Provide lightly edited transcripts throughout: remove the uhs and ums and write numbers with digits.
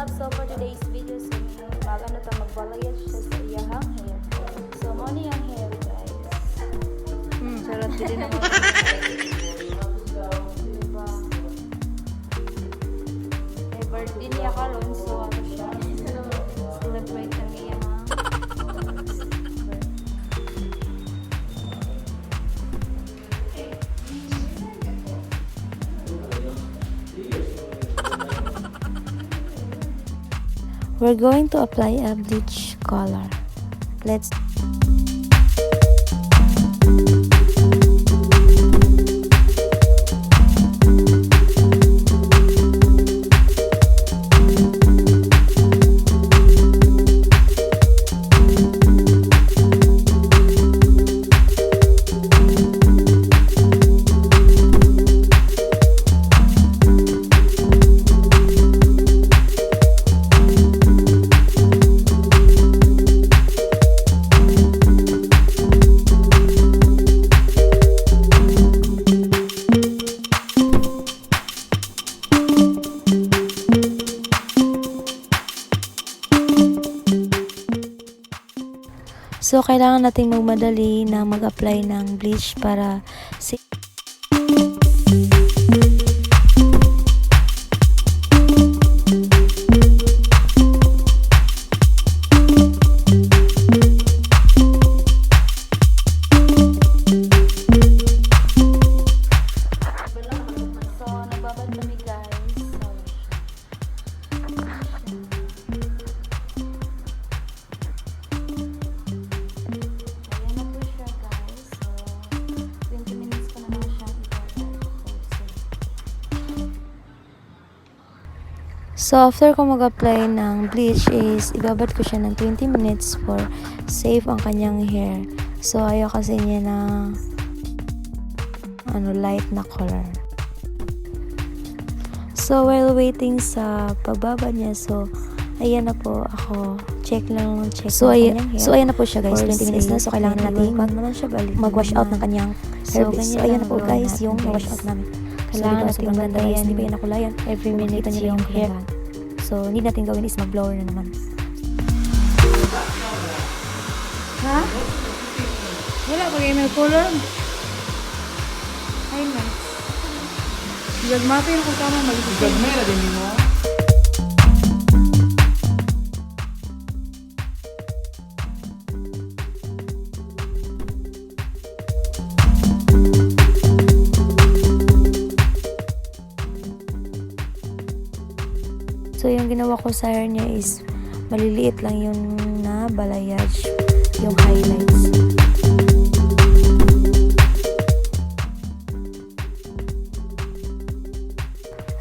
up? So for today's video, so magano ta magbalayas siya sa iyahang hair. So mo ni ang hair guys. Charot din naman. Diba? Eh, birthday niya karon so ano siya? Celebrate ang iyahang. We're going to apply a bleach color. Let's So, kailangan nating magmadali na mag-apply ng bleach para nagbabad kami guys. So, after ko mag-apply ng bleach is ibabad ko siya ng 20 minutes for safe ang kanyang hair. So, ayaw kasi niya na light na color. So, while waiting sa pagbabad niya, so, ayan na po ako. Check. So, ayan na po siya guys. 20 minutes na. So, kailangan natin mag-wash out ng kanyang hair bleach. So, ayan na po guys yung wash out namin. Kailangan natin magbantayan, hindi pa yan nakulayan. Every minute niya yung hair. So, need natin gawin is mag-blower na naman. Ha? Wala pa kayo may color. Ay na. Gagmata yung kasama mag-isip. Gagmera din mo. So, yung ginawa ko sa hair niya is maliliit lang yung na balayage, yung highlights.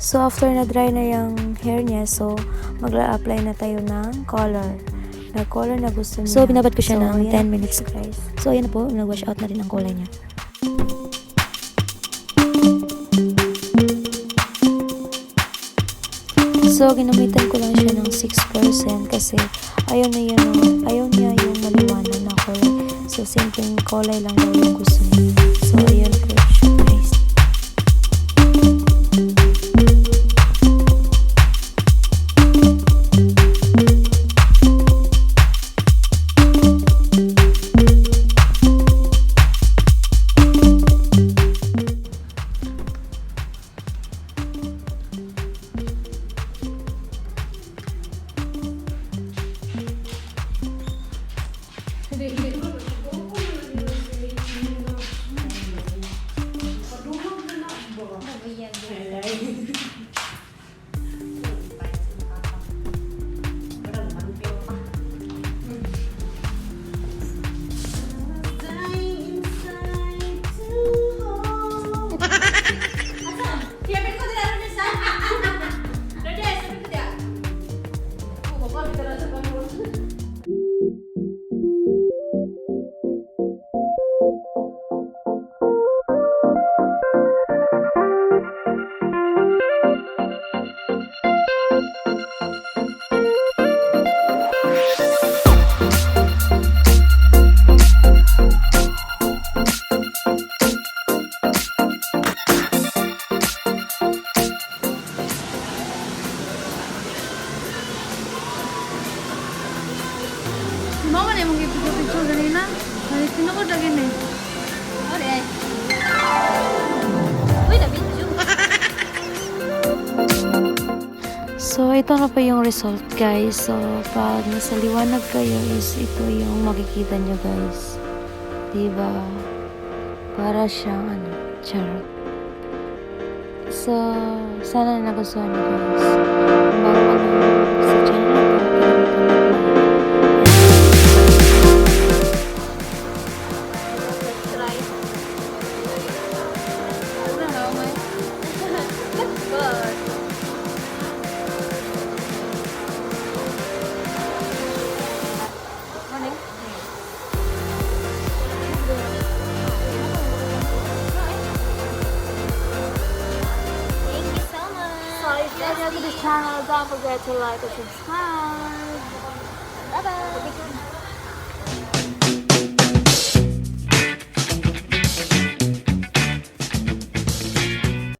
So, after na dry na yung hair niya, so, magla-apply na tayo ng color. Na color na gusto niya. So, binabad ko siya ng 10 minutes guys. So, ayan na po, nag-wash out na rin ang kulay niya. So, ginamitan ko lang siya ng 6% kasi ayaw niya yung maliwanag na kulay. So, simpleng kulay lang daw yung gusto niya. So, ayan po siya guys. man yung mga picture ganina. Ay, tinukod lagi na eh. Ori ay. Uy, na-video. So, ito na po yung result, guys. So, pag nasa liwanag kayo is ito yung makikita nyo, guys. Diba? Para siyang, charot. So, sana nagustuhan nyo, guys. Kung bago ka lang sa channel na po, If you're new to this channel, don't forget to like and subscribe. Bye bye.